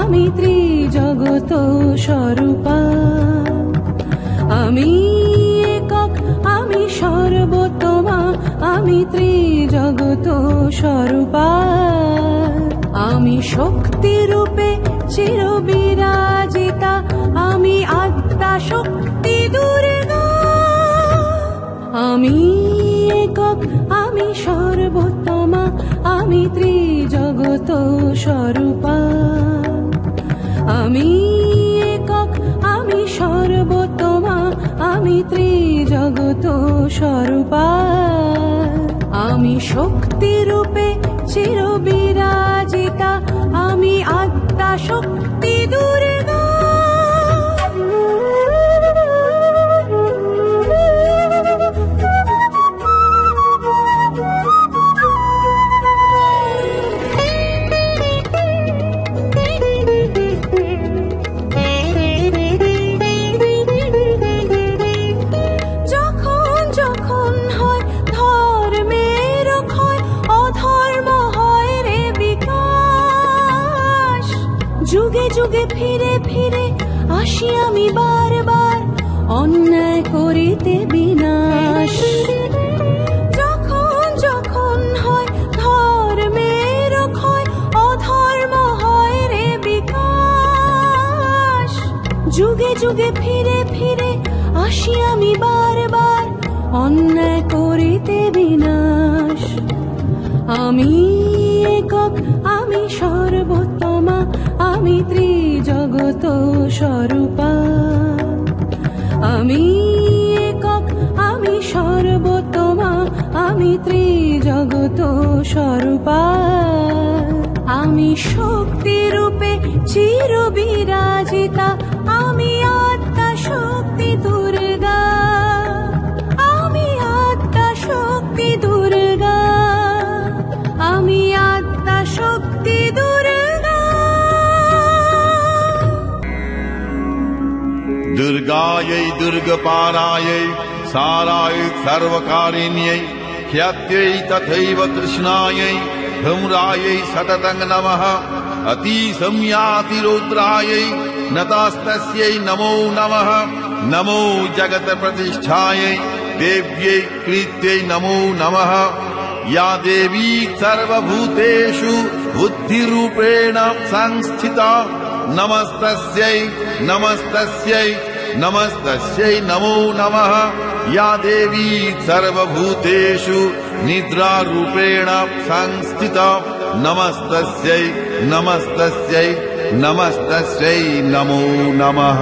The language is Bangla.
আমি ত্রিজগত স্বরূপা। আমি একক, আমি সর্বোত্তমা, আমি ত্রিজগত স্বরূপা। আমি শক্তি রূপে চিরবিরাজিতা, আমি আত্মা শক্তি দুর্গা। আমি একক, আমি সর্বোত্তমা, আমি ত্রিজগত স্বরূপা। আমি একক, আমি সর্বোত্তমা, আমি ত্রিজগত স্বরূপা। আমি শক্তি রূপে চিরবিরাজিতা, আমি আত্মা শক্তি দুর্গা। যুগে যুগে ফিরে ফিরে আসি আমি বারবার, অন্যায় করিতে বিনাশ। যখন যখন হয় ধর্মের ক্ষয়, অধর্ম হয় রে বিকাশ। যুগে যুগে ফিরে ফিরে আসি আমি বারবার, অন্যায় করিতে বিনাশ। আমি একক, আমি সর্বোত্তমা, আমি ত্রিজগত স্বরূপা। আমি একক, আমি সর্বোত্তমা, আমি ত্রিজগত স্বরূপা। আমি শক্তি রূপে চিরবিরাজিতা, আমি আত্মা শক্তি দুর্গা। আমি আত্মা শক্তি দুর্গা, আমি আত্মা শক্তি দুর্গা। दुर्गायै दुर्गपारायै सारायै सर्वकारिण्यै ख्यात्यै तथैव कृष्णायै धूम्रायै सततं नमः। अतिसंयातिरौद्रायै नतास्तस्यै नमो नमः। नमो जगत्प्रतिष्ठायै देव्यै कृत्यै नमो नमः। या देवी सर्वभूतेषु बुद्धिरूपेण संस्थिता, नमस्तस्यै नमस्तस्यै नमस्तस्यै नमो नमः। या देवी सर्वभूतेषु निद्रारूपेण संस्थिता, नमस्तस्यै नमस्तस्यै नमस्तस्यै नमो नमः।